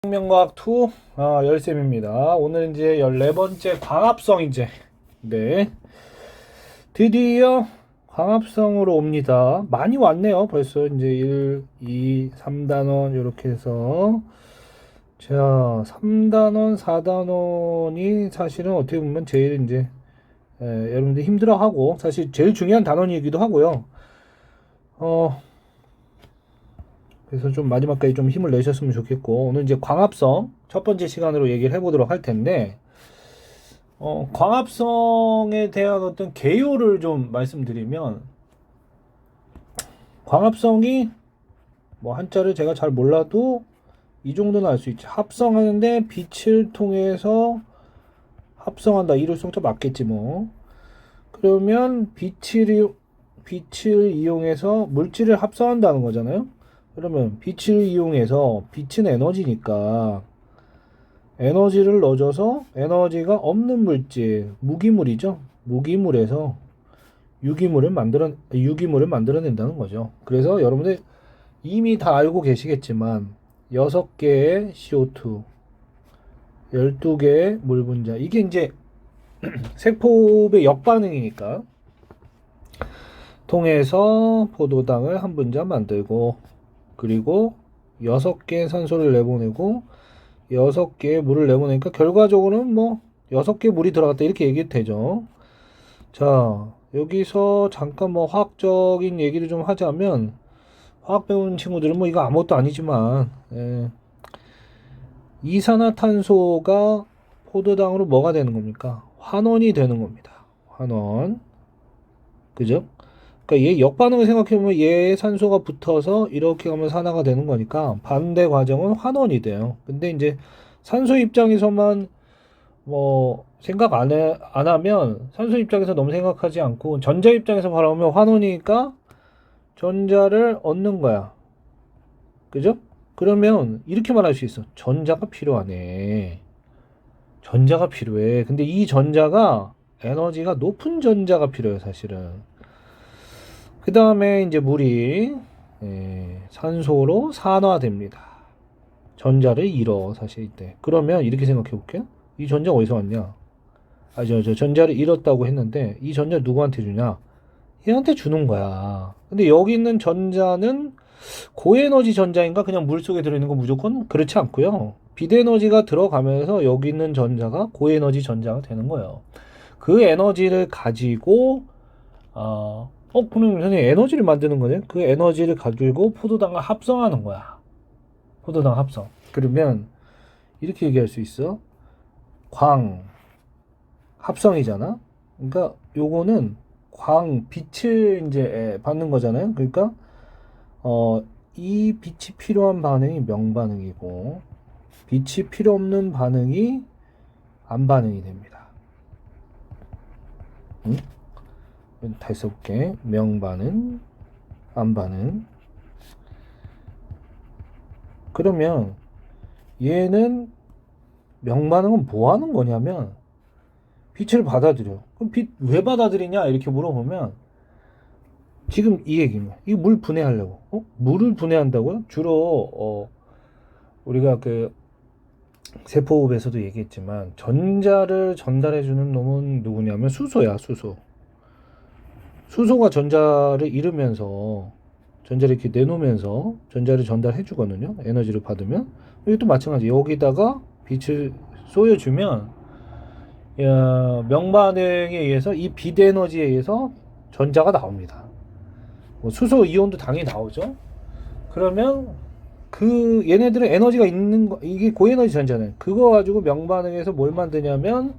생명과학 2 열쌤입니다. 오늘 이제 14번째 광합성 이제 드디어 광합성으로 옵니다. 많이 왔네요. 벌써 이제 1, 2, 3단원 이렇게 해서 자 3단원, 4단원이 사실은 어떻게 보면 제일 이제 여러분들 힘들어하고 사실 제일 중요한 단원이기도 하고요. 그래서 좀 마지막까지 좀 힘을 내셨으면 좋겠고, 오늘 이제 광합성 첫 번째 시간으로 얘기를 해보도록 할 텐데, 광합성에 대한 어떤 개요를 좀 말씀드리면, 광합성이 뭐 한자를 제가 잘 몰라도 이 정도는 알 수 있지. 합성하는데 빛을 통해서 합성한다. 이룰성자 맞겠지 뭐. 그러면 빛을 이용해서 물질을 합성한다는 거잖아요. 그러면 빛을 이용해서 빛은 에너지니까 에너지를 넣어줘서 에너지가 없는 물질, 무기물이죠. 무기물에서 유기물을 만들어낸다는 거죠. 그래서 여러분들 이미 다 알고 계시겠지만 6개의 CO2, 12개의 물 분자. 이게 이제 세포의 역반응이니까 통해서 포도당을 한 분자 만들고 그리고 6개의 산소를 내보내고 6개의 물을 내보내니까 결과적으로는 뭐 6개의 물이 들어갔다 이렇게 얘기해도 되죠. 자, 여기서 잠깐 뭐 화학적인 얘기를 좀 하자면 화학 배우는 친구들은 뭐 이거 아무것도 아니지만 이산화탄소가 포도당으로 뭐가 되는 겁니까? 환원이 되는 겁니다. 환원. 그죠? 그러니까 얘 역반응을 생각해보면 얘 산소가 붙어서 이렇게 가면 산화가 되는 거니까 반대 과정은 환원이 돼요. 근데 이제 산소 입장에서만 뭐 생각 안 하면 산소 입장에서 너무 생각하지 않고 전자 입장에서 바라보면 환원이니까 전자를 얻는 거야. 그죠? 그러면 이렇게 말할 수 있어. 전자가 필요하네. 전자가 필요해. 근데 이 전자가 에너지가 높은 전자가 필요해, 사실은. 그 다음에 이제 물이 산소로 산화됩니다. 전자를 잃어, 사실 이때. 그러면 이렇게 생각해 볼게요. 이 전자 어디서 왔냐? 저 전자를 잃었다고 했는데 이 전자 누구한테 주냐? 얘한테 주는 거야. 근데 여기 있는 전자는 고에너지 전자인가? 그냥 물 속에 들어있는 거 무조건 그렇지 않고요. 빛에너지가 들어가면서 여기 있는 전자가 고에너지 전자가 되는 거예요. 그 에너지를 가지고 그럼 선생님 에너지를 만드는 거네? 그 에너지를 가지고 포도당을 합성하는 거야. 포도당 합성. 그러면 이렇게 얘기할 수 있어. 광 합성이잖아. 그러니까 요거는 빛을 이제 받는 거잖아요. 그러니까 이 빛이 필요한 반응이 명반응이고 빛이 필요 없는 반응이 안반응이 됩니다. 응? 다시 써볼게. 명반응, 안반응. 그러면 얘는 명반응은 뭐 하는 거냐면 빛을 받아들여. 그럼 빛 왜 받아들이냐 이렇게 물어보면 지금 이 얘기입니다. 이 물 분해하려고. 물을 분해한다고요? 주로 우리가 그 세포호흡에서도 얘기했지만 전자를 전달해주는 놈은 누구냐면 수소야. 수소가 전자를 잃으면서 전자를 이렇게 내놓으면서 전자를 전달해 주거든요. 에너지를 받으면. 이것도 마찬가지. 여기다가 빛을 쏘여주면 명반응에 의해서 이 빛 에너지에 의해서 전자가 나옵니다. 뭐 수소 이온도 당연히 나오죠. 그러면 그 얘네들은 에너지가 있는 거, 이게 고에너지 전자는 그거 가지고 명반응에서 뭘 만드냐면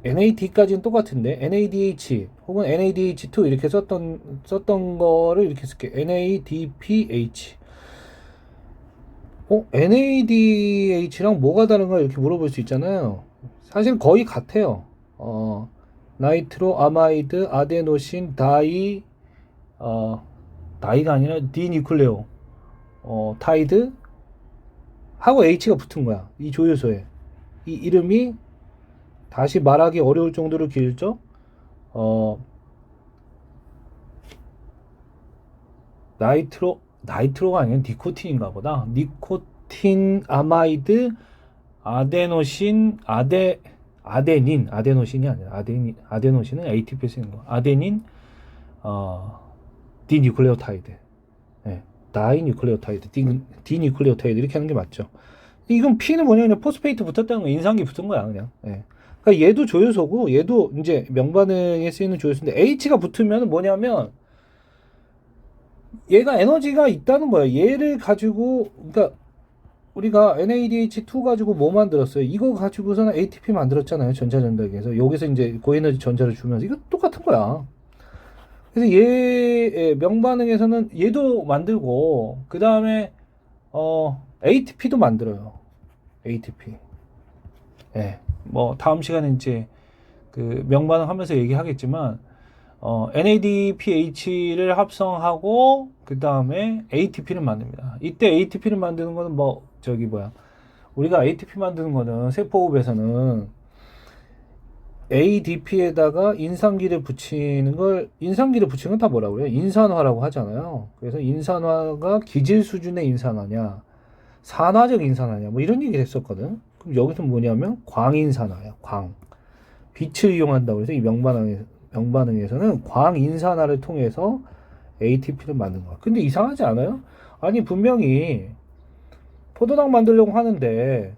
NAD까지는 똑같은데 NADH 혹은 NADH2 이렇게 썼던 거를 이렇게 쓸게. NADPH. NADH랑 뭐가 다른가 이렇게 물어볼 수 있잖아요. 사실 거의 같아요. 나이트로 아마이드 아데노신 다이가 아니라 디니클레오 타이드 하고 H가 붙은 거야. 이 조효소에. 이 이름이 다시 말하기 어려울 정도로 길죠. 나이트로 나이트로가 아니라 니코틴인가 보다. 니코틴 아마이드 아데노신 아데노신이 아니라 아데노신은 ATP 쓰는 거. 아데닌 디뉴클레오타이드. 예. 다이뉴클레오타이드, 디뉴클레오타이드 이렇게 하는 게 맞죠. 이건 P는 뭐냐, 그냥 포스페이트 붙었다는 거, 인상기 붙은 거야, 그냥. 예. 그러니까 얘도 조효소고, 얘도 이제 명반응에 쓰이는 조효소인데, H가 붙으면 뭐냐면, 얘가 에너지가 있다는 거야. 얘를 가지고, 그러니까, 우리가 NADH2 가지고 뭐 만들었어요? 이거 가지고서는 ATP 만들었잖아요. 전자전달기에서. 여기서 이제 고에너지 전자를 주면서. 이거 똑같은 거야. 그래서 얘 명반응에서는 얘도 만들고, 그 다음에 ATP도 만들어요. ATP. 예. 뭐 다음 시간에 이제 그 명반응 하면서 얘기하겠지만 NADPH를 합성하고 그 다음에 ATP를 만듭니다. 이때 ATP를 만드는 거는 뭐 저기 뭐야, 우리가 ATP 만드는 거는 세포호흡에서는 ADP에다가 인산기를 붙이는 건 다 뭐라고 그래요? 인산화라고 하잖아요. 그래서 인산화가 기질 수준의 인산화냐, 산화적 인산화냐, 뭐 이런 얘기를 했었거든. 그럼 여기서 뭐냐면 광인산화야, 광. 빛을 이용한다고 해서 이 명반응에서는 광인산화를 통해서 ATP를 만든 거야. 근데 이상하지 않아요? 아니, 분명히 포도당 만들려고 하는데,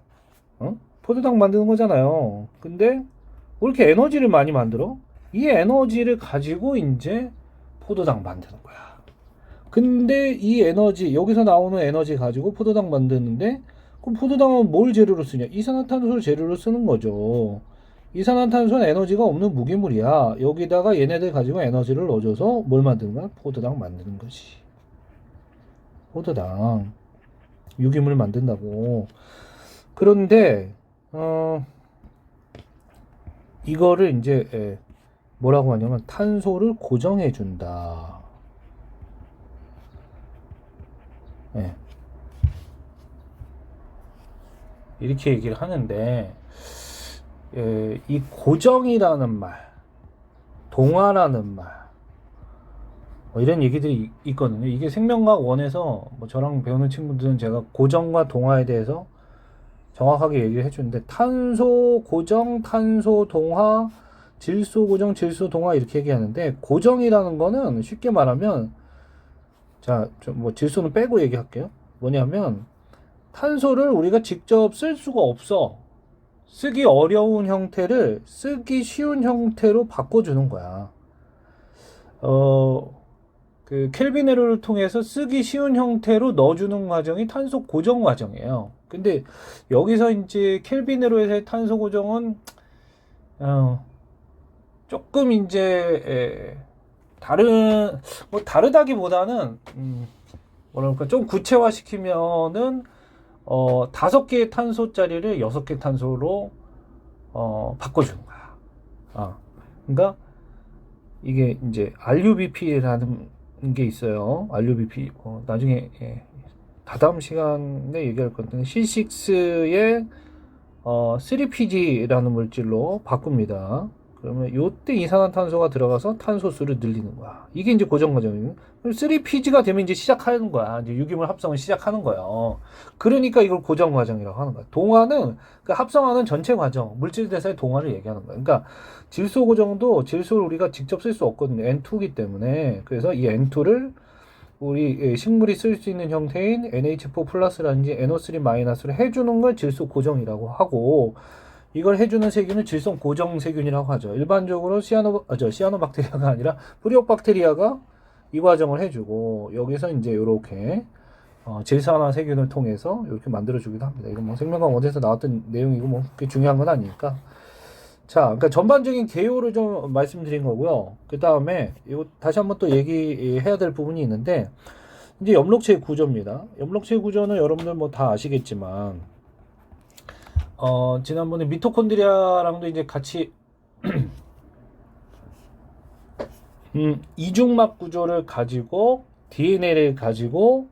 포도당 만드는 거잖아요. 근데 왜 이렇게 에너지를 많이 만들어? 이 에너지를 가지고 이제 포도당 만드는 거야. 근데 이 에너지, 여기서 나오는 에너지 가지고 포도당 만드는데, 그럼 포도당은 뭘 재료로 쓰냐? 이산화탄소를 재료로 쓰는 거죠. 이산화탄소는 에너지가 없는 무기물이야. 여기다가 얘네들 가지고 에너지를 넣어줘서 뭘 만드는 거야? 포도당 만드는 거지. 포도당. 유기물 만든다고. 그런데, 이거를 이제 뭐라고 하냐면 탄소를 고정해 준다. 예. 이렇게 얘기를 하는데, 이 고정이라는 말, 동화라는 말, 뭐 이런 얘기들이 있거든요. 이게 생명과학 원에서 뭐 저랑 배우는 친구들은 제가 고정과 동화에 대해서 정확하게 얘기를 해주는데, 탄소 고정, 탄소 동화, 질소 고정, 질소 동화 이렇게 얘기하는데, 고정이라는 거는 쉽게 말하면, 자, 뭐 질소는 빼고 얘기할게요. 뭐냐면 탄소를 우리가 직접 쓸 수가 없어. 쓰기 어려운 형태를 쓰기 쉬운 형태로 바꿔주는 거야. 그 켈빈에로를 통해서 쓰기 쉬운 형태로 넣어주는 과정이 탄소 고정 과정이에요. 근데 여기서 이제 켈빈에로에서의 탄소 고정은 조금 이제 다르다기보다는 뭐랄까 좀 구체화시키면은 5개의 탄소짜리를 6개 탄소로 바꿔주는 거야. 그러니까 이게 이제 RUBP라는 게 있어요. RUBP 나중에 다다음 시간에 얘기할 건데 C6의 3PG라는 물질로 바꿉니다. 그러면 요때 이산화탄소가 들어가서 탄소수를 늘리는 거야. 이게 이제 고정 과정이에요. 3PG가 되면 이제 시작하는 거야. 이제 유기물 합성을 시작하는 거예요. 그러니까 이걸 고정 과정이라고 하는 거야. 동화는 그 합성하는 전체 과정, 물질 대사의 동화를 얘기하는 거야. 그러니까 질소 고정도 질소를 우리가 직접 쓸 수 없거든요. N2기 때문에. 그래서 이 N2를 우리 식물이 쓸 수 있는 형태인 NH4 플러스라든지 NO3 마이너스를 해주는 걸 질소 고정이라고 하고, 이걸 해주는 세균을 질소 고정 세균이라고 하죠. 일반적으로 시아노박테리아가 아니라 프리옥박테리아가 이 과정을 해주고, 여기서 이제 이렇게 질산화 세균을 통해서 이렇게 만들어주기도 합니다. 이건 뭐 생명과학 원에서 나왔던 내용이고 뭐 그게 중요한 건 아니니까. 자, 그러니까 전반적인 개요를 좀 말씀드린 거고요. 그 다음에 이거 다시 한번 또 얘기해야 될 부분이 있는데, 이제 염록체의 구조입니다. 염록체의 구조는 여러분들 뭐 다 아시겠지만, 지난번에 미토콘드리아랑도 이제 같이 이중막 구조를 가지고 DNA를 가지고,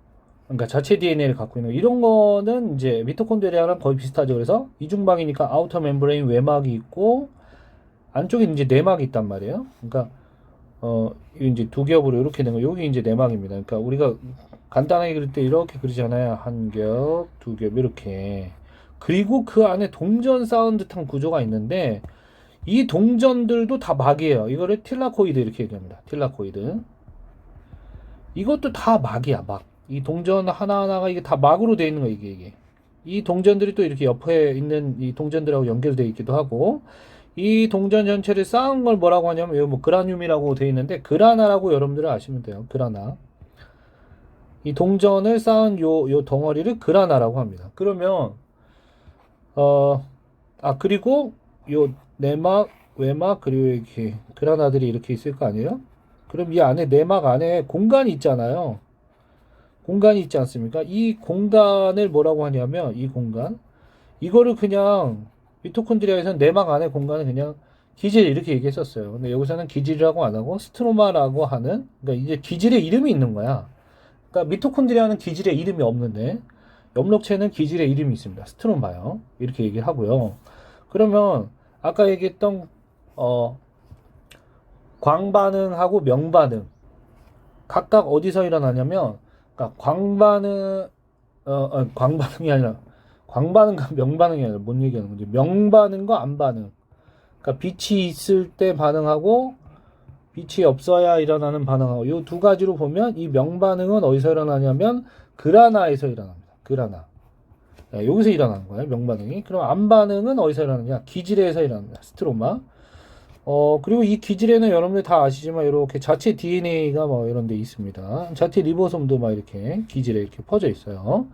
그러니까 자체 DNA를 갖고 있는 이런 거는 이제 미토콘드리아랑 거의 비슷하죠. 그래서 이중막이니까 아우터 멤브레인 외막이 있고 안쪽에 이제 내막이 있단 말이에요. 그러니까 이게 이제 두 겹으로 이렇게 된 거, 여기 이제 내막입니다. 그러니까 우리가 간단하게 그릴 때 이렇게 그리잖아요. 한 겹, 두 겹, 이렇게. 그리고 그 안에 동전 쌓은 듯한 구조가 있는데, 이 동전들도 다 막이에요. 이거를 틸라코이드 이렇게 얘기합니다. 틸라코이드. 이것도 다 막이야, 막. 이 동전 하나하나가 이게 다 막으로 되어 있는 거야, 이게. 이 동전들이 또 이렇게 옆에 있는 이 동전들하고 연결되어 있기도 하고, 이 동전 전체를 쌓은 걸 뭐라고 하냐면, 여기 뭐 그라늄이라고 되어 있는데, 그라나라고 여러분들은 아시면 돼요. 그라나. 이 동전을 쌓은 요 덩어리를 그라나라고 합니다. 그러면, 그리고 요 내막, 외막, 그리고 이렇게 그라나들이 이렇게 있을 거 아니에요? 그럼 이 안에 내막 안에 공간이 있잖아요. 공간이 있지 않습니까? 이 공간을 뭐라고 하냐면, 이 공간, 이거를 그냥 미토콘드리아에서는 내막 안에 공간을 그냥 기질 이렇게 얘기했었어요. 근데 여기서는 기질이라고 안 하고 스트로마라고 하는, 그러니까 이제 기질의 이름이 있는 거야. 그러니까 미토콘드리아는 기질의 이름이 없는데 엽록체는 기질의 이름이 있습니다. 스트로마요. 이렇게 얘기를 하고요. 그러면 아까 얘기했던 광반응하고 명반응 각각 어디서 일어나냐면, 그러니까 광반응이 아니라 광반응과 명반응이 아니라 뭔 얘기하는 거지? 명반응과 안반응. 그러니까 빛이 있을 때 반응하고 빛이 없어야 일어나는 반응하고, 이 두 가지로 보면 이 명반응은 어디서 일어나냐면 그라나에서 일어납니다. 그라나. 여기서 일어나는 거예요, 명반응이. 그럼 안반응은 어디서 일어나느냐? 기질에서 일어납니다. 스트로마. 그리고 이 기질에는 여러분들 다 아시지만 이렇게 자체 DNA가 뭐 이런 데 있습니다. 자체 리보솜도 막 이렇게 기질에 이렇게 퍼져 있어요.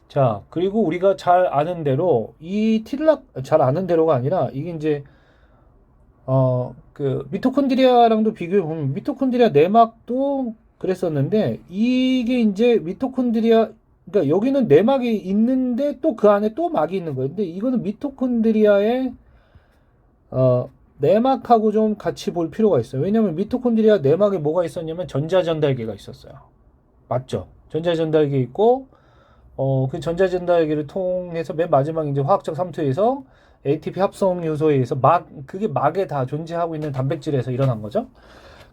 자, 그리고 우리가 잘 아는 대로 잘 아는 대로가 아니라 이게 이제 그 미토콘드리아랑도 비교해 보면 미토콘드리아 내막도 그랬었는데, 이게 이제 미토콘드리아, 그러니까 여기는 내막이 있는데 또 그 안에 또 막이 있는 거예요. 근데 이거는 미토콘드리아의 내막하고 좀 같이 볼 필요가 있어요. 왜냐면 미토콘드리아 내막에 뭐가 있었냐면 전자전달계가 있었어요. 맞죠? 전자전달계 있고, 그 전자전달계를 통해서 맨 마지막 이제 화학적 삼투에서 ATP 합성 요소에 의해서 그게 막에 다 존재하고 있는 단백질에서 일어난 거죠.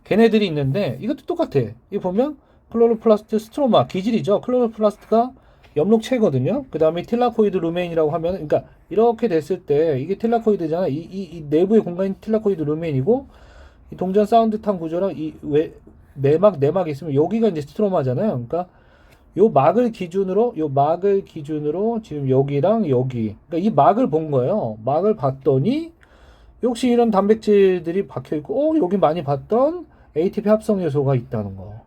걔네들이 있는데 이것도 똑같아. 이 보면 클로로플라스트 스트로마 기질이죠. 클로로플라스트가 엽록체거든요. 그 다음에 틸라코이드 루멘이라고 하면, 그러니까 이렇게 됐을 때 이게 틸라코이드잖아. 이 내부의 공간이 틸라코이드 루멘이고, 이 동전 쌓은 듯한 구조랑 내막 있으면 여기가 이제 스트로마잖아요. 그러니까 요 막을 기준으로 지금 여기랑 여기, 그러니까 이 막을 본 거예요. 막을 봤더니 역시 이런 단백질들이 박혀 있고, 여기 많이 봤던 ATP 합성 요소가 있다는 거.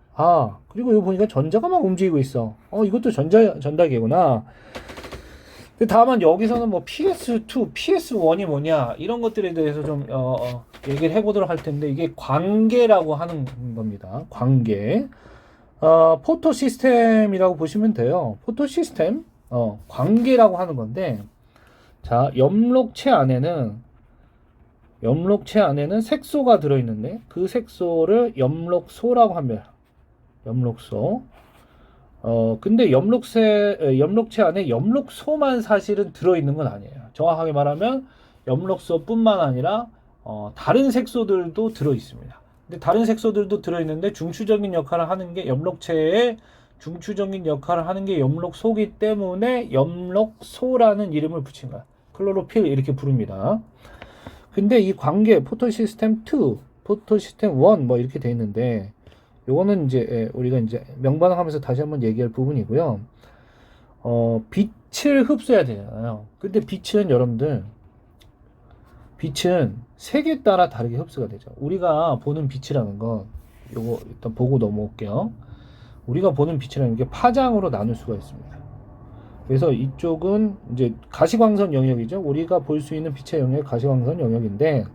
그리고 여기 보니까 전자가 막 움직이고 있어. 이것도 전달계구나. 근데 다만 여기서는 뭐 PS2, PS1이 뭐냐 이런 것들에 대해서 좀 얘기를 해보도록 할 텐데, 이게 관계라고 하는 겁니다. 관계. 포토 시스템이라고 보시면 돼요. 포토 시스템, 관계라고 하는 건데, 자, 엽록체 안에는 색소가 들어있는데, 그 색소를 엽록소라고 합니다. 엽록소. 근데 엽록체 안에 엽록소만 사실은 들어있는 건 아니에요. 정확하게 말하면 엽록소뿐만 아니라 다른 색소들도 들어있습니다. 근데 다른 색소들도 들어있는데 중추적인 역할을 하는 게 엽록체의 중추적인 역할을 하는 게 엽록소기 때문에 엽록소라는 이름을 붙인 거야. 클로로필 이렇게 부릅니다. 근데 이 관계 포토시스템 2, 포토시스템 1 뭐 이렇게 돼 있는데, 요거는 이제 우리가 이제 명반응하면서 다시 한번 얘기할 부분이고요. 빛을 흡수해야 되잖아요. 근데 빛은 색에 따라 다르게 흡수가 되죠. 우리가 보는 빛이라는 건, 요거 일단 보고 넘어올게요. 우리가 보는 빛이라는 게 파장으로 나눌 수가 있습니다. 그래서 이쪽은 이제 가시광선 영역이죠. 우리가 볼 수 있는 빛의 영역이 가시광선 영역인데,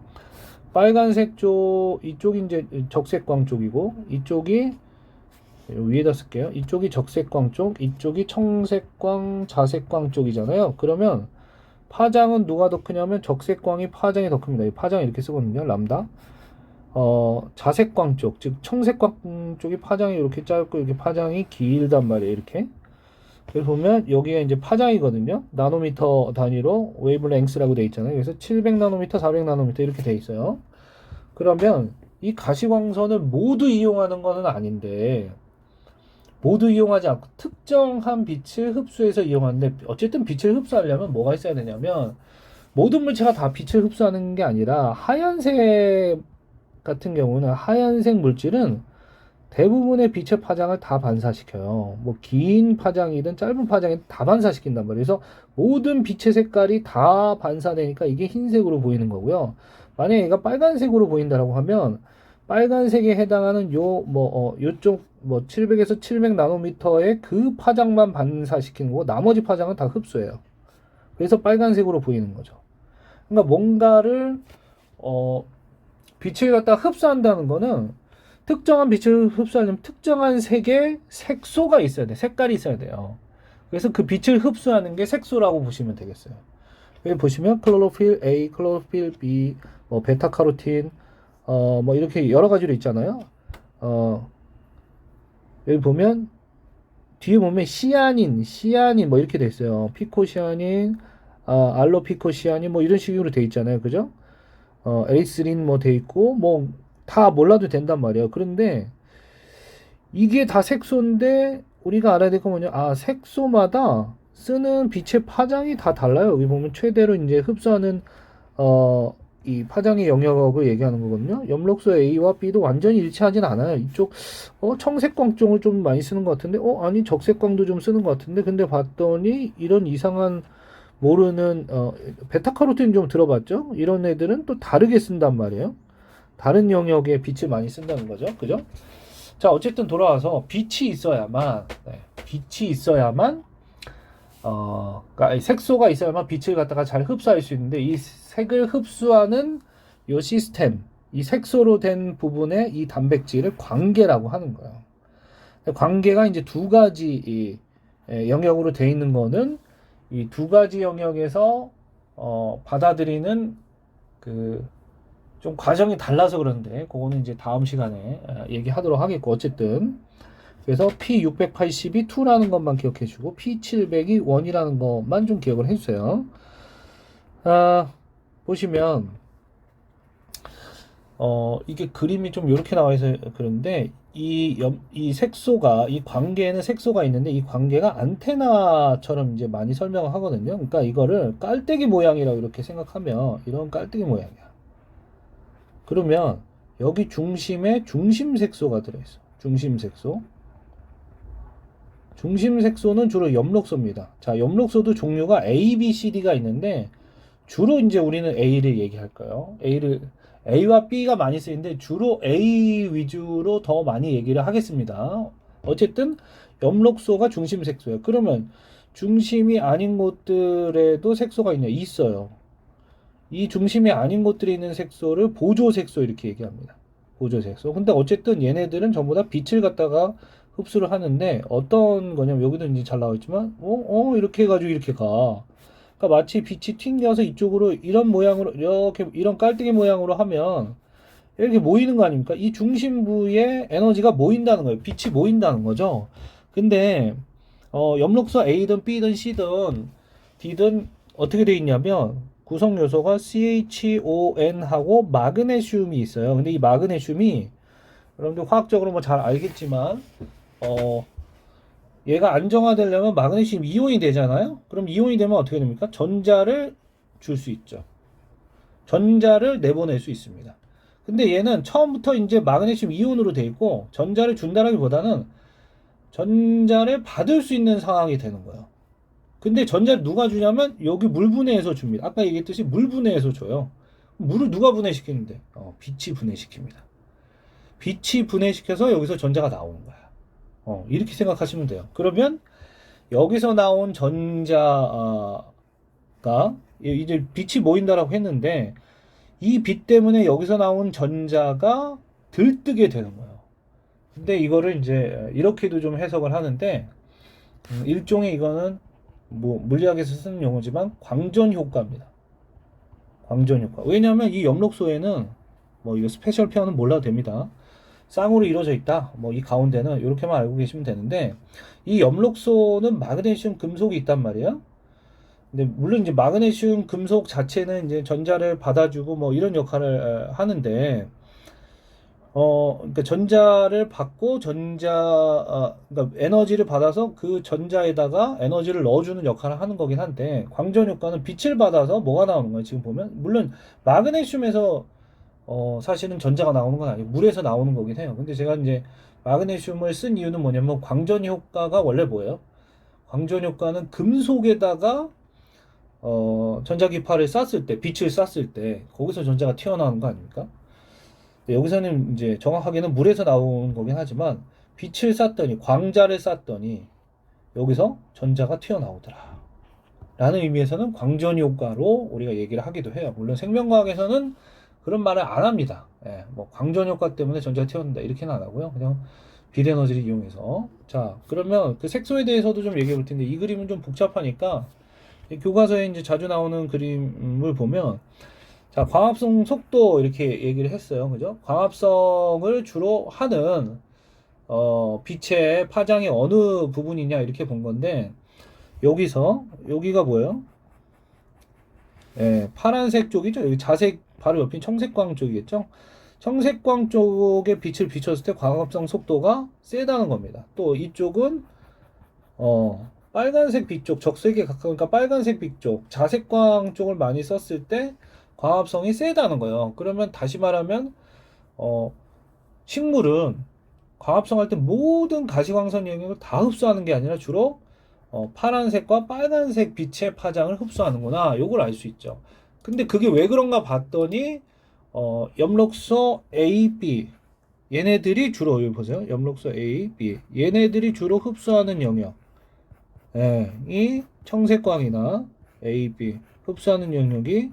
빨간색 이쪽이 이제 적색광 쪽이고, 이쪽이 위에다 쓸게요. 이쪽이 적색광 쪽, 이쪽이 청색광, 자색광 쪽이잖아요. 그러면 파장은 누가 더 크냐면 적색광이 파장이 더 큽니다. 이 파장 이렇게 쓰거든요. 람다. 자색광 쪽, 즉 청색광 쪽이 파장이 이렇게 짧고 이렇게 파장이 길단 말이에요. 이렇게. 그래서 보면 여기가 이제 파장이거든요. 나노미터 단위로 웨이브랭스라고 돼 있잖아요. 그래서 700나노미터, 400나노미터 이렇게 돼 있어요. 그러면 이 가시광선을 모두 이용하는 것은 아닌데, 모두 이용하지 않고 특정한 빛을 흡수해서 이용하는데, 어쨌든 빛을 흡수하려면 뭐가 있어야 되냐면, 모든 물체가 다 빛을 흡수하는 게 아니라 하얀색 같은 경우는, 하얀색 물질은 대부분의 빛의 파장을 다 반사시켜요. 뭐 긴 파장이든 짧은 파장이든 다 반사시킨단 말이에요. 그래서 모든 빛의 색깔이 다 반사되니까 이게 흰색으로 보이는 거고요. 만약에 얘가 빨간색으로 보인다라고 하면 빨간색에 해당하는 요쪽 700에서 700 나노미터의 그 파장만 반사시키는 거고 나머지 파장은 다 흡수해요. 그래서 빨간색으로 보이는 거죠. 그러니까 뭔가를 빛을 갖다 흡수한다는 거는 특정한 빛을 흡수하려면 특정한 색의 색소가 있어야 돼. 색깔이 있어야 돼요. 그래서 그 빛을 흡수하는 게 색소라고 보시면 되겠어요. 여기 보시면 클로로필 A, 클로로필 B, 베타카로틴, 뭐 이렇게 여러 가지로 있잖아요. 여기 보면 뒤에 보면 시아닌 뭐 이렇게 돼 있어요. 피코시아닌, 알로피코시아닌 뭐 이런 식으로 돼 있잖아요. 그죠? 에이스린 뭐 돼 있고 뭐 다 몰라도 된단 말이에요. 그런데 이게 다 색소인데 우리가 알아야 될 건 뭐냐? 색소마다 쓰는 빛의 파장이 다 달라요. 여기 보면 최대로 이제 흡수하는 이 파장의 영역을 얘기하는 거거든요. 염록소 A와 B도 완전히 일치하진 않아요. 이쪽 청색광 쪽을 좀 많이 쓰는 것 같은데 아니 적색광도 좀 쓰는 것 같은데 근데 봤더니 이런 이상한 모르는 베타카로틴 좀 들어봤죠? 이런 애들은 또 다르게 쓴단 말이에요. 다른 영역에 빛을 많이 쓴다는 거죠. 그죠? 자, 어쨌든 돌아와서 빛이 있어야만 그러니까 색소가 있어야만 빛을 갖다가 잘 흡수할 수 있는데 이 색을 흡수하는 요 시스템, 이 색소로 된 부분의 이 단백질을 광계라고 하는 거예요. 광계가 이제 두 가지 영역으로 돼 있는 거는 이 두 가지 영역에서 받아들이는 좀 과정이 달라서 그런데 그거는 이제 다음 시간에 얘기하도록 하겠고 어쨌든 그래서 P680이 2라는 것만 기억해 주고 P700이 1이라는 것만 좀 기억을 해 주세요. 보시면 이게 그림이 좀 이렇게 나와 있어서 그런데 이 색소가 이 관계에는 색소가 있는데 이 관계가 안테나처럼 이제 많이 설명을 하거든요. 그러니까 이거를 깔때기 모양이라고 이렇게 생각하면 이런 깔때기 모양이야. 그러면 여기 중심에 중심 색소가 들어있어. 중심 색소. 중심 색소는 주로 엽록소입니다. 자, 엽록소도 종류가 A, B, C, D가 있는데 주로 이제 우리는 A를 얘기할 거예요. A와 B가 많이 쓰이는데 주로 A 위주로 더 많이 얘기를 하겠습니다. 어쨌든 엽록소가 중심 색소예요. 그러면 중심이 아닌 곳들에도 색소가 있어요. 이 중심이 아닌 곳들에 있는 색소를 보조 색소 이렇게 얘기합니다. 보조 색소. 근데 어쨌든 얘네들은 전부 다 빛을 갖다가 흡수를 하는데 어떤 거냐면 여기도 이제 잘 나와 있지만 이렇게 해가지고 이렇게 가. 그러니까 마치 빛이 튕겨서 이쪽으로 이런 모양으로 이렇게 이런 깔때기 모양으로 하면 이렇게 모이는 거 아닙니까? 이 중심부에 에너지가 모인다는 거예요. 빛이 모인다는 거죠. 근데 엽록소 A든 B든 C든 D든 어떻게 돼 있냐면 구성 요소가 CHON하고 마그네슘이 있어요. 근데 이 마그네슘이 여러분들 화학적으로 뭐 잘 알겠지만 얘가 안정화되려면 마그네슘 이온이 되잖아요. 그럼 이온이 되면 어떻게 됩니까? 전자를 줄 수 있죠. 전자를 내보낼 수 있습니다. 근데 얘는 처음부터 이제 마그네슘 이온으로 돼 있고 전자를 준다라기보다는 전자를 받을 수 있는 상황이 되는 거예요. 근데 전자를 누가 주냐면 여기 물 분해해서 줍니다. 아까 얘기했듯이 물 분해해서 줘요. 물을 누가 분해시키는데? 빛이 분해시킵니다. 빛이 분해시켜서 여기서 전자가 나오는 거야. 이렇게 생각하시면 돼요. 그러면 여기서 나온 전자가 이제 빛이 모인다라고 했는데 이 빛 때문에 여기서 나온 전자가 들뜨게 되는 거예요. 근데 이거를 이제 이렇게도 좀 해석을 하는데 일종의 이거는 뭐 물리학에서 쓰는 용어지만 광전 효과입니다. 광전 효과. 왜냐하면 이 엽록소에는 뭐 이거 스페셜 표현은 몰라도 됩니다. 쌍으로 이루어져 있다. 뭐 이 가운데는 이렇게만 알고 계시면 되는데 이 엽록소는 마그네슘 금속이 있단 말이에요. 근데 물론 이제 마그네슘 금속 자체는 이제 전자를 받아주고 뭐 이런 역할을 하는데 그러니까 전자를 받고 그러니까 에너지를 받아서 그 전자에다가 에너지를 넣어주는 역할을 하는 거긴 한데, 광전 효과는 빛을 받아서 뭐가 나오는 거예요? 지금 보면 물론 마그네슘에서 사실은 전자가 나오는 건 아니고 물에서 나오는 거긴 해요. 근데 제가 이제 마그네슘을 쓴 이유는 뭐냐면, 광전 효과가 원래 뭐예요? 광전 효과는 금속에다가 전자기파를 쐈을 때, 빛을 쐈을 때 거기서 전자가 튀어나오는 거 아닙니까? 여기서는 이제 정확하게는 물에서 나오는 거긴 하지만, 빛을 쐈더니, 광자를 쐈더니 여기서 전자가 튀어나오더라 라는 의미에서는 광전 효과로 우리가 얘기를 하기도 해요. 물론 생명과학에서는 그런 말을 안 합니다. 예, 뭐 광전 효과 때문에 전자가 튀어나온다 이렇게는 안 하고요. 그냥 빛 에너지를 이용해서. 자, 그러면 그 색소에 대해서도 좀 얘기해 볼 텐데, 이 그림은 좀 복잡하니까 이 교과서에 이제 자주 나오는 그림을 보면, 자, 광합성 속도 이렇게 얘기를 했어요. 그죠? 광합성을 주로 하는 빛의 파장의 어느 부분이냐 이렇게 본 건데, 여기가 뭐예요? 예, 파란색 쪽이죠. 여기 자색 바로 옆인 청색광 쪽이겠죠. 청색광 쪽에 빛을 비췄을 때 광합성 속도가 세다는 겁니다. 또 이쪽은 빨간색 빛 쪽, 적색에 가까우니까 빨간색 빛 쪽, 자색광 쪽을 많이 썼을 때 광합성이 세다는 거예요. 그러면 다시 말하면 식물은 광합성할 때 모든 가시광선 영역을 다 흡수하는 게 아니라 주로 파란색과 빨간색 빛의 파장을 흡수하는구나. 요걸 알 수 있죠. 근데 그게 왜 그런가 봤더니 엽록소 A, B 얘네들이 주로, 여기 보세요. 엽록소 A, B 얘네들이 주로 흡수하는 영역, 예, 이 청색광이나 A, B 흡수하는 영역이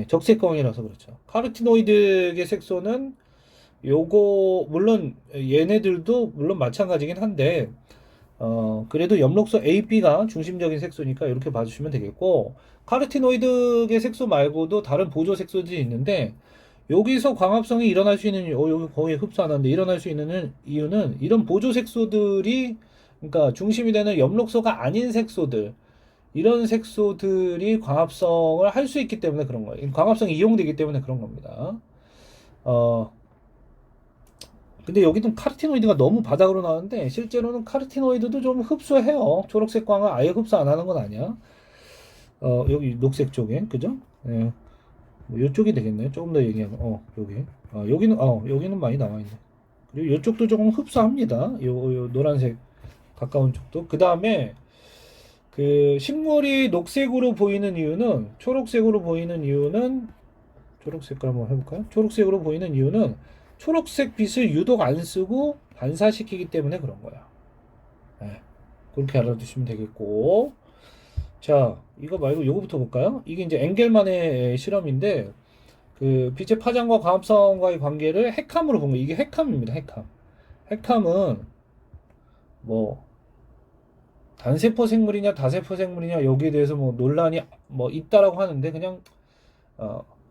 적색광이라서 그렇죠. 카로티노이드의 색소는 요거 물론 얘네들도 물론 마찬가지긴 한데, 그래도 엽록소 A, B가 중심적인 색소니까 이렇게 봐주시면 되겠고, 카로티노이드의 색소 말고도 다른 보조 색소들이 있는데, 여기서 광합성이 일어날 수 있는, 여기 거의 흡수 안 하는데 일어날 수 있는 이유는, 이런 보조 색소들이, 그러니까 중심이 되는 엽록소가 아닌 색소들, 이런 색소들이 광합성을 할 수 있기 때문에 그런 거예요. 광합성이 이용되기 때문에 그런 겁니다. 근데 여기는 카르티노이드가 너무 바닥으로 나오는데, 실제로는 카르티노이드도 좀 흡수해요. 초록색 광을 아예 흡수 안 하는 건 아니야. 여기 녹색 쪽에, 그죠? 예. 뭐 이쪽이 되겠네. 조금 더 얘기하면, 여기. 여기는 많이 나와 있네. 그리고 이쪽도 조금 흡수합니다. 요 노란색 가까운 쪽도. 그 다음에 그 식물이 녹색으로 보이는 이유는, 초록색으로 보이는 이유는, 초록색깔 한번 해볼까요? 초록색으로 보이는 이유는 초록색 빛을 유독 안 쓰고 반사시키기 때문에 그런 거야. 네, 그렇게 알아두시면 되겠고. 자, 이거 말고 요거부터 볼까요? 이게 이제 엥겔만의 실험인데, 그 빛의 파장과 광합성과의 관계를 핵함으로 본 거예요. 이게 핵함입니다. 핵함. 핵함은 뭐 단세포 생물이냐 다세포 생물이냐 여기에 대해서 뭐 논란이 뭐 있다라고 하는데, 그냥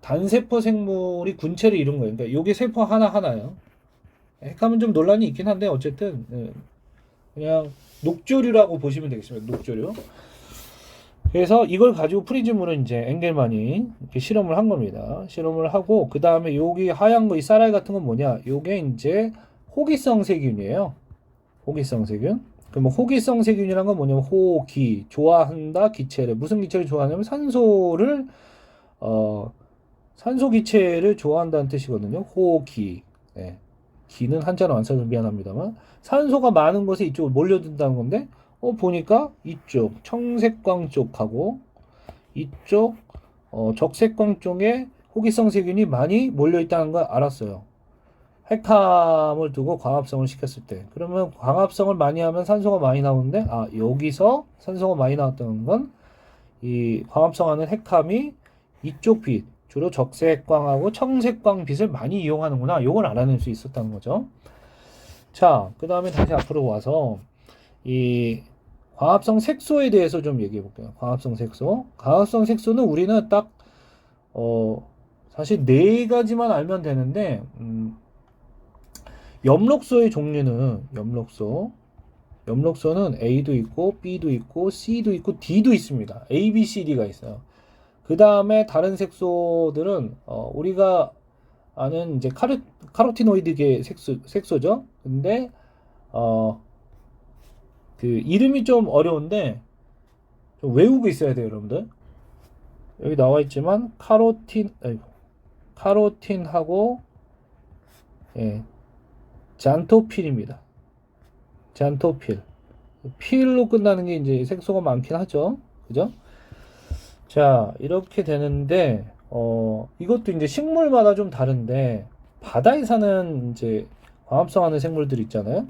단세포 생물이 군체를 이룬 거예요. 그러니까 요게 세포 하나하나요. 핵하면 좀 논란이 있긴 한데, 어쨌든 그냥 녹조류라고 보시면 되겠습니다. 녹조류. 그래서 이걸 가지고 프리즘으로 이제 엥겔만이 이렇게 실험을 한 겁니다. 실험을 하고, 그 다음에 여기 하얀 거, 이 쌀알 같은 건 뭐냐? 요게 이제 호기성 세균이에요. 호기성 세균. 그럼 호기성 세균이란 건 뭐냐면, 호기, 좋아한다, 기체를. 무슨 기체를 좋아하냐면 산소 기체를 좋아한다는 뜻이거든요. 호기. 네. 기는 한자로 안 써서 미안합니다만, 산소가 많은 곳에 이쪽으로 몰려든다는 건데, 보니까 이쪽 청색광 쪽하고 이쪽 적색광 쪽에 호기성 세균이 많이 몰려 있다는 걸 알았어요. 핵함을 두고 광합성을 시켰을 때. 그러면 광합성을 많이 하면 산소가 많이 나오는데, 여기서 산소가 많이 나왔다는 건 이 광합성하는 핵함이 이쪽 빛, 주로 적색광하고 청색광 빛을 많이 이용하는구나. 요걸 알아낼 수 있었다는 거죠. 자, 그 다음에 다시 앞으로 와서 이 광합성 색소에 대해서 좀 얘기해 볼게요. 광합성 색소. 광합성 색소는 우리는 딱 사실 네 가지만 알면 되는데, 엽록소의 종류는 엽록소는 A도 있고 B도 있고 C도 있고 D도 있습니다. A, B, C, D가 있어요. 그 다음에 다른 색소들은 우리가 아는 이제 카로티노이드계 색소죠. 근데 그 이름이 좀 어려운데 좀 외우고 있어야 돼요, 여러분들. 여기 나와 있지만 카로틴하고 예, 잔토필입니다. 잔토필. 필로 끝나는 게 이제 색소가 많긴 하죠. 그죠? 자, 이렇게 되는데 이것도 이제 식물마다 좀 다른데 바다에 사는 이제 광합성하는 생물들 있잖아요.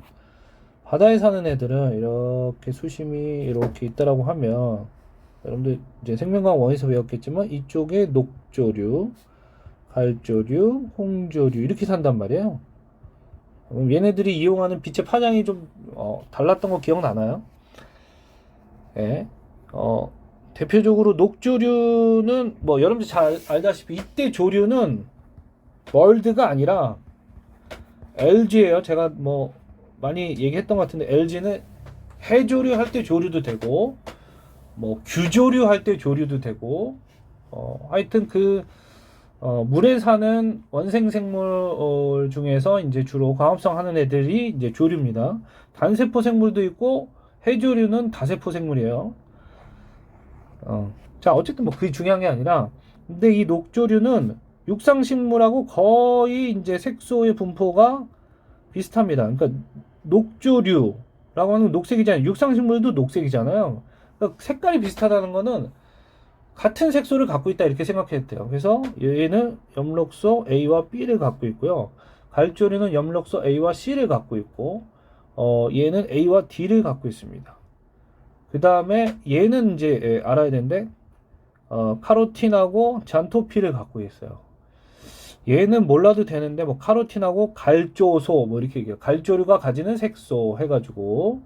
바다에 사는 애들은 이렇게 수심이 이렇게 있다라고 하면 여러분들 이제 생명과학 원에서 배웠겠지만 이쪽에 녹조류, 갈조류, 홍조류 이렇게 산단 말이에요. 그럼 얘네들이 이용하는 빛의 파장이 좀 달랐던 거 기억나나요? 예. 대표적으로 녹조류는 뭐 여러분들 잘 알다시피 이때 조류는 월드가 아니라 LG예요. 제가 뭐 많이 얘기했던 것 같은데 LG는 해조류 할 때 조류도 되고 뭐 규조류 할 때 조류도 되고 하여튼 물에 사는 원생 생물 중에서 이제 주로 광합성 하는 애들이 이제 조류입니다. 단세포 생물도 있고 해조류는 다세포 생물이에요. 자, 어쨌든 뭐 그게 중요한 게 아니라, 근데 이 녹조류는 육상식물하고 거의 이제 색소의 분포가 비슷합니다. 그러니까 녹조류라고 하는 건 녹색이잖아요. 육상식물도 녹색이잖아요. 그러니까 색깔이 비슷하다는 거는 같은 색소를 갖고 있다 이렇게 생각해도 돼요. 그래서 얘는 엽록소 A와 B를 갖고 있고요. 갈조류는 엽록소 A와 C를 갖고 있고, 얘는 A와 D를 갖고 있습니다. 그 다음에 얘는 이제 알아야 되는데 카로틴하고 잔토필을 갖고 있어요. 얘는 몰라도 되는데 뭐 카로틴하고 갈조소 뭐 이렇게 얘기해요. 갈조류가 가지는 색소 해가지고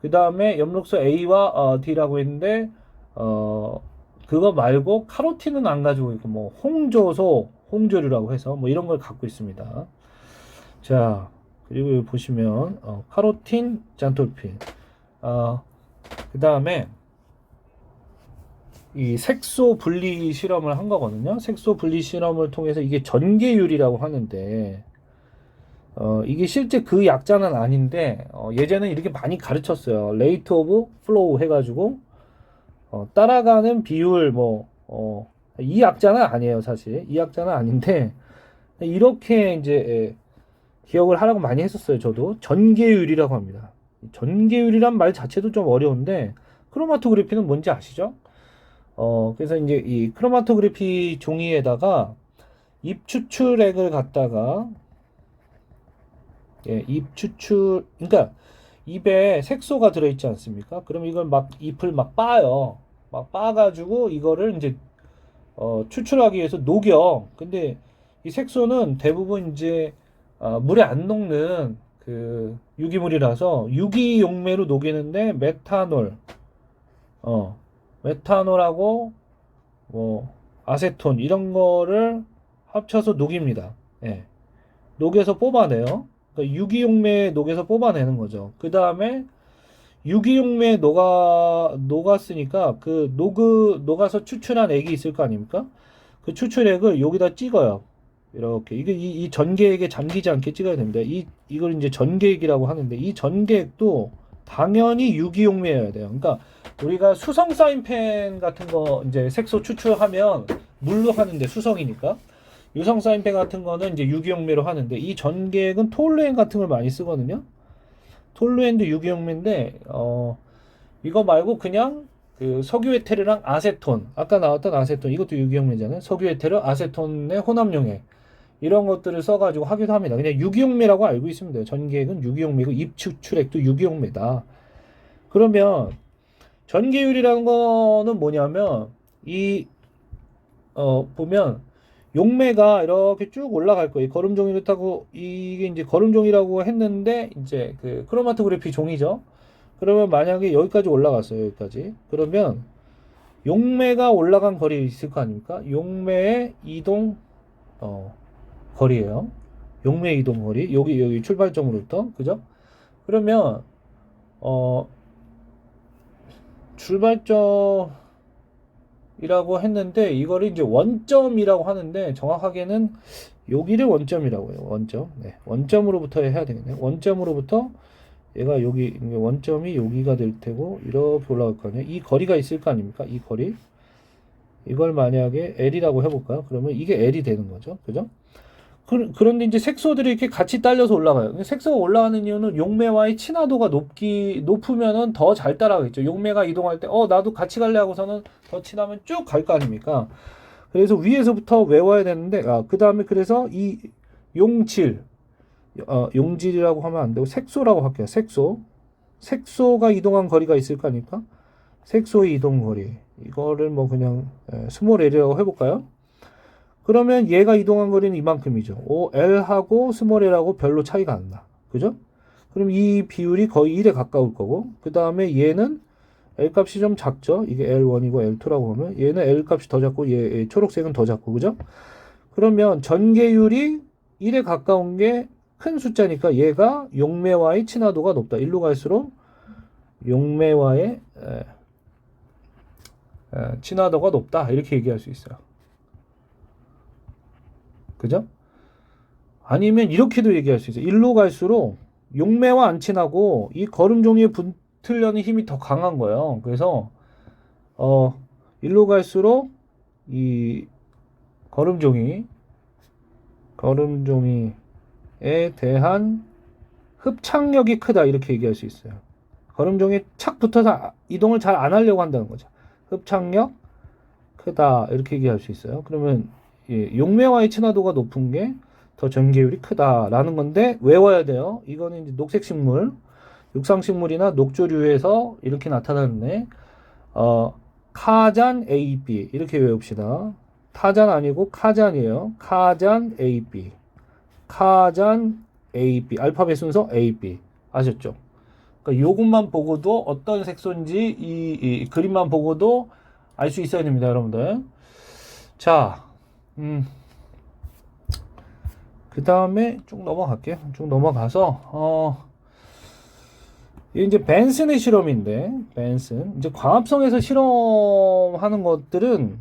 그 다음에 엽록소 A와 D라고 했는데 그거 말고 카로틴은 안 가지고 있고 뭐 홍조소 홍조류라고 해서 뭐 이런 걸 갖고 있습니다. 자, 그리고 여기 보시면 카로틴 잔토필 그 다음에 이 색소 분리 실험을 한 거거든요. 색소 분리 실험을 통해서 이게 전개율이라고 하는데 이게 실제 그 약자는 아닌데 예전에 이렇게 많이 가르쳤어요. rate of flow 해가지고 따라가는 비율 이 약자는 아니에요. 사실 이 약자는 아닌데 이렇게 이제 기억을 하라고 많이 했었어요. 저도 전개율이라고 합니다. 전개율이란 말 자체도 좀 어려운데 크로마토그래피는 뭔지 아시죠? 그래서 이제 이 크로마토그래피 종이에다가 잎 추출액을 갖다가 잎 추출 그러니까 잎에 색소가 들어있지 않습니까? 그럼 이걸 막 잎을 막 빻아요. 막 빻아가지고 이거를 이제 추출하기 위해서 녹여. 근데 이 색소는 대부분 이제 물에 안 녹는 그 유기물이라서 유기용매로 녹이는데 메탄올하고 뭐 아세톤 이런 거를 합쳐서 녹입니다. 예. 녹여서 뽑아내요. 그러니까 유기용매에 녹여서 뽑아내는 거죠. 그 다음에 유기용매에 녹았으니까 녹아서 추출한 액이 있을 거 아닙니까? 그 추출액을 여기다 찍어요. 이렇게 이게 이 전개액에 잠기지 않게 찍어야 됩니다. 이걸 이제 전개액이라고 하는데 이 전개액도 당연히 유기용매여야 돼요. 그러니까 우리가 수성 사인펜 같은 거 이제 색소 추출하면 물로 하는데 수성이니까 유성 사인펜 같은 거는 이제 유기용매로 하는데 이 전개액은 톨루엔 같은 걸 많이 쓰거든요. 톨루엔도 유기용매인데 이거 말고 그냥 그 석유에테르랑 아세톤 아까 나왔던 아세톤 이것도 유기용매잖아요. 석유에테르 아세톤의 혼합용액 이런 것들을 써가지고 하기도 합니다. 그냥 유기용매라고 알고 있습니다. 전기액은 유기용매고 입추출액도 유기용매다. 그러면 전개율이라는 거는 뭐냐면 보면 용매가 이렇게 쭉 올라갈 거예요. 걸음종이를 타고 이게 이제 걸음종이라고 했는데 이제 그 크로마토그래피 종이죠. 그러면 만약에 여기까지 올라갔어요. 여기까지. 그러면 용매가 올라간 거리 있을 거 아닙니까? 용매의 이동 거리예요. 용매 이동 거리. 여기 출발점으로부터. 그죠? 그러면 출발점 이라고 했는데 이거를 이제 원점이라고 하는데 정확하게는 여기를 원점이라고 해요. 원점. 네. 원점으로부터 해야 되겠네. 원점으로부터 얘가 여기 원점이 여기가 될 테고 이렇게 올라갈 거 아니에요. 이 거리가 있을 거 아닙니까? 이 거리. 이걸 만약에 L이라고 해볼까요? 그러면 이게 L이 되는 거죠. 그죠? 그런데 이제 색소들이 이렇게 같이 딸려서 올라가요. 색소가 올라가는 이유는 용매와의 친화도가 높으면은 더 잘 따라가겠죠. 용매가 이동할 때, 나도 같이 갈래 하고서는 더 친하면 쭉 갈 거 아닙니까? 그래서 위에서부터 외워야 되는데, 그 다음에 그래서 이 용질, 용질이라고 하면 안 되고 색소라고 할게요. 색소가 이동한 거리가 있을 거 아닙니까? 색소의 이동 거리. 이거를 뭐 그냥 스몰 L이라고 해볼까요? 그러면 얘가 이동한 거리는 이만큼이죠. L하고 스몰 L하고 별로 차이가 안 나. 그죠? 그럼 이 비율이 거의 1에 가까울 거고, 그 다음에 얘는 L 값이 좀 작죠? 이게 L1이고 L2라고 하면, 얘는 L 값이 더 작고, 얘 초록색은 더 작고, 그죠? 그러면 전개율이 1에 가까운 게 큰 숫자니까 얘가 용매와의 친화도가 높다. 일로 갈수록 용매와의 친화도가 높다. 이렇게 얘기할 수 있어요. 그죠? 아니면 이렇게도 얘기할 수 있어요. 일로 갈수록 용매와 안 친하고 이 거름 종이에 붙으려는 힘이 더 강한 거예요. 그래서 일로 갈수록 이 거름 종이에 대한 흡착력이 크다. 이렇게 얘기할 수 있어요. 거름 종이에 착 붙어서 이동을 잘 안 하려고 한다는 거죠. 흡착력 크다. 이렇게 얘기할 수 있어요. 그러면 용매와의 친화도가 높은 게 더 전개율이 크다라는 건데 외워야 돼요. 이거는 이제 녹색 식물, 육상식물이나 녹조류에서 이렇게 나타나는데 카잔 AB 이렇게 외웁시다. 타잔 아니고 카잔이에요. 카잔 AB, 카잔 AB, 알파벳 순서 AB 아셨죠? 그러니까 요것만 보고도 어떤 색소인지 이 그림만 보고도 알 수 있어야 됩니다, 여러분들. 자, 그 다음에 쭉 넘어갈게요. 쭉 넘어가서 이제 벤슨의 실험인데, 벤슨 이제 광합성에서 실험하는 것들은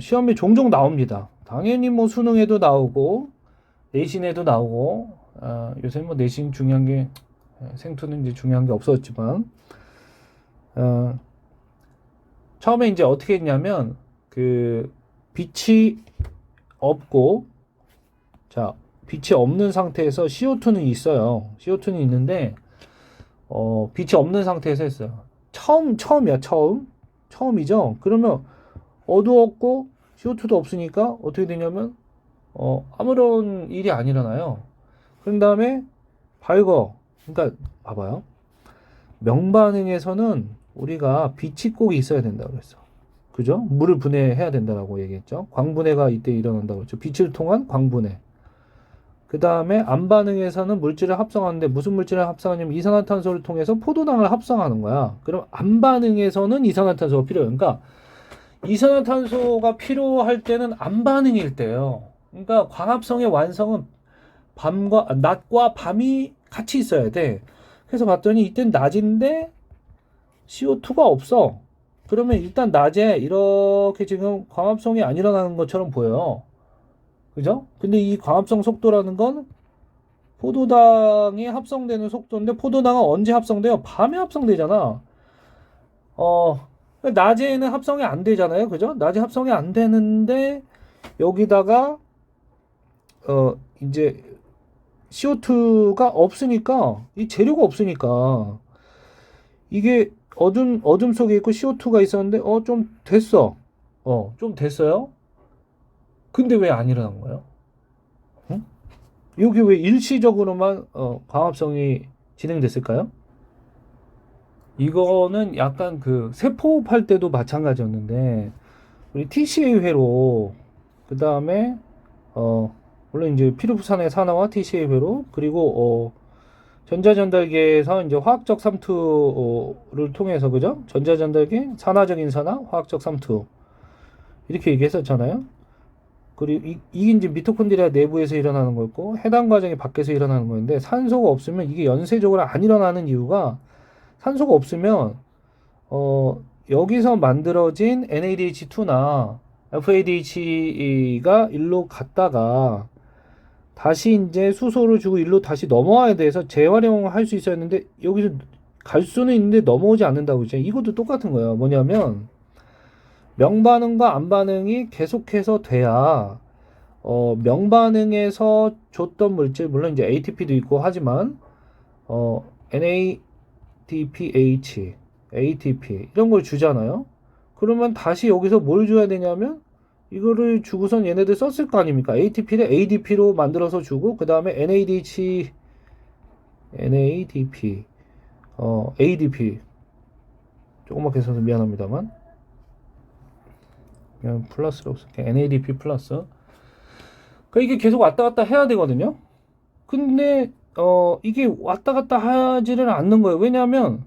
시험에 종종 나옵니다. 당연히 뭐 수능에도 나오고 내신에도 나오고 요새 뭐 내신 중요한 게 생투는 이제 중요한 게 없었지만 처음에 이제 어떻게 했냐면 그 빛이 없고 자 빛이 없는 상태에서 CO2는 있어요. CO2는 있는데 빛이 없는 상태에서 했어요. 처음이죠. 그러면 어두웠고 CO2도 없으니까 어떻게 되냐면 아무런 일이 안 일어나요. 그런 다음에 밝어. 그러니까 봐봐요. 명반응에서는 우리가 빛이 꼭 있어야 된다고 그랬어. 그죠? 물을 분해해야 된다고 얘기했죠. 광분해가 이때 일어난다고 그랬죠. 빛을 통한 광분해. 그 다음에 암반응에서는 물질을 합성하는데 무슨 물질을 합성하냐면 이산화탄소를 통해서 포도당을 합성하는 거야. 그럼 암반응에서는 이산화탄소가 필요해요. 그러니까 이산화탄소가 필요할 때는 암반응일 때예요. 그러니까 광합성의 완성은 낮과 밤이 같이 있어야 돼. 그래서 봤더니 이땐 낮인데 CO2가 없어. 그러면 일단 낮에 이렇게 지금 광합성이 안 일어나는 것처럼 보여요. 그죠? 근데 이 광합성 속도라는 건 포도당이 합성되는 속도인데 포도당은 언제 합성돼요? 밤에 합성되잖아. 낮에는 합성이 안 되잖아요. 그죠? 낮에 합성이 안 되는데 여기다가 이제 CO2가 없으니까 이 재료가 없으니까 이게 어둠 속에 있고 CO2가 있었는데 좀 됐어. 좀 됐어요. 근데 왜 안 일어난 거예요? 응? 여기 왜 일시적으로만 광합성이 진행됐을까요? 이거는 약간 그 세포흡할 때도 마찬가지였는데 우리 TCA 회로 그 다음에 물론 이제 피루부산의 산화와 TCA 회로 그리고 전자전달계에서 이제 화학적 삼투를 통해서 그죠? 전자전달계, 산화적인 산화, 화학적 삼투 이렇게 얘기했었잖아요. 그리고 이게 이제 미토콘드리아 내부에서 일어나는 거였고 해당 과정이 밖에서 일어나는 건데 산소가 없으면 이게 연쇄적으로 안 일어나는 이유가 산소가 없으면 여기서 만들어진 NADH2나 FADH가 일로 갔다가 다시 이제 수소를 주고 일로 다시 넘어와야 돼서 재활용할 수 있었는데 여기서 갈 수는 있는데 넘어오지 않는다고 이제 이것도 똑같은 거예요. 뭐냐면 명반응과 안반응이 계속해서 돼야 명반응에서 줬던 물질 물론 이제 ATP도 있고 하지만 NADPH, ATP 이런 걸 주잖아요. 그러면 다시 여기서 뭘 줘야 되냐면 이거를 주고선 얘네들 썼을 거 아닙니까? ATP를 ADP로 만들어서 주고 그 다음에 NADH, NADP, ADP 조금밖에 써서 미안합니다만 그냥 플러스로 쓸게. NADP 플러스. 그러니까 이게 계속 왔다 갔다 해야 되거든요. 근데 이게 왔다 갔다 하지를 않는 거예요. 왜냐하면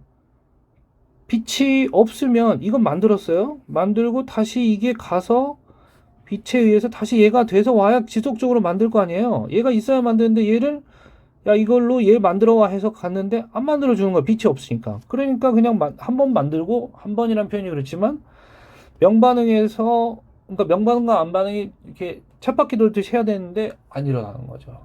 빛이 없으면 이건 만들었어요. 만들고 다시 이게 가서 빛에 의해서 다시 얘가 돼서 와야 지속적으로 만들 거 아니에요. 얘가 있어야 만드는데 얘를 야 이걸로 얘 만들어 와 해서 갔는데 안 만들어 주는 거야. 빛이 없으니까. 그러니까 그냥 한 번 만들고 한 번이란 표현이 그렇지만 명반응에서 그러니까 명반응과 안반응이 이렇게 쳇바퀴 돌듯이 해야 되는데 안 일어나는 거죠.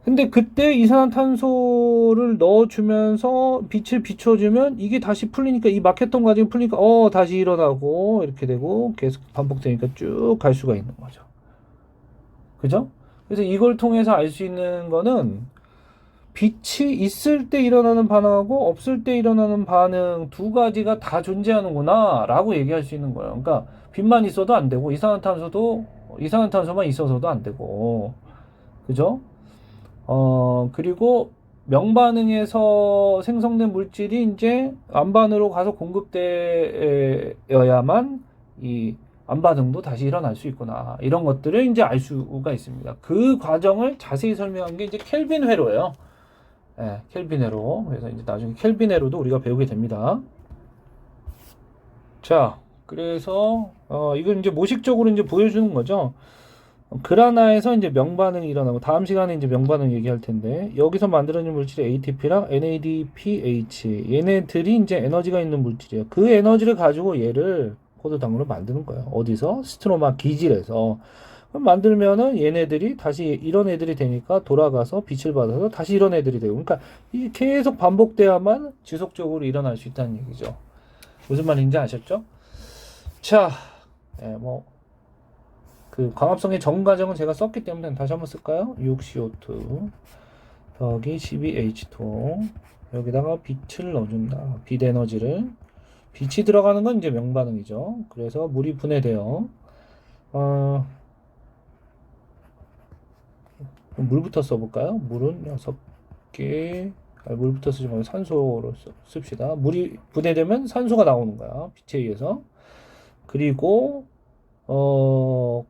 근데 그때 이산화탄소를 넣어주면서 빛을 비춰주면 이게 다시 풀리니까 이 막혔던 과정이 풀리니까 다시 일어나고 이렇게 되고 계속 반복되니까 쭉 갈 수가 있는 거죠. 그죠? 그래서 이걸 통해서 알 수 있는 거는 빛이 있을 때 일어나는 반응하고 없을 때 일어나는 반응 두 가지가 다 존재하는구나 라고 얘기할 수 있는 거예요. 그러니까 빛만 있어도 안 되고 이산화탄소만 있어서도 안 되고 그죠? 그리고 명반응에서 생성된 물질이 이제 안반으로 가서 공급되어야만 이 안반응도 다시 일어날 수 있구나. 이런 것들을 이제 알 수가 있습니다. 그 과정을 자세히 설명한 게 이제 켈빈 회로예요. 네, 켈빈 회로. 그래서 이제 나중에 켈빈 회로도 우리가 배우게 됩니다. 자, 그래서 이건 이제 모식적으로 이제 보여주는 거죠. 그라나에서 이제 명반응이 일어나고 다음 시간에 이제 명반응 얘기할 텐데 여기서 만들어진 물질이 ATP랑 NADPH 얘네들이 이제 에너지가 있는 물질이에요. 그 에너지를 가지고 얘를 포도당으로 만드는 거예요. 어디서? 스트로마 기질에서. 그럼 만들면은 얘네들이 다시 이런 애들이 되니까 돌아가서 빛을 받아서 다시 이런 애들이 되고 그러니까 이게 계속 반복돼야만 지속적으로 일어날 수 있다는 얘기죠. 무슨 말인지 아셨죠? 자, 그 광합성의 전 과정은 제가 썼기 때문에 다시 한번 쓸까요? 6CO2 더하기 12H2 여기다가 빛을 넣어준다. 빛 에너지를 빛이 들어가는 건 이제 명반응이죠. 그래서 물이 분해돼요. 물부터 써볼까요? 물은 6개 물부터 쓰지 말고 산소로 씁시다. 물이 분해되면 산소가 나오는 거야. 빛에 의해서. 그리고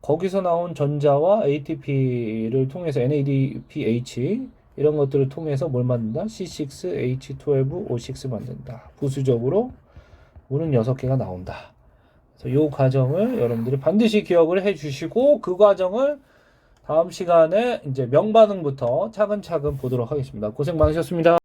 거기서 나온 전자와 ATP를 통해서 NADPH 이런 것들을 통해서 뭘 만든다? C6H12O6 만든다. 부수적으로 물은 6개가 나온다. 그래서 이 과정을 여러분들이 반드시 기억을 해 주시고 그 과정을 다음 시간에 이제 명반응부터 차근차근 보도록 하겠습니다. 고생 많으셨습니다.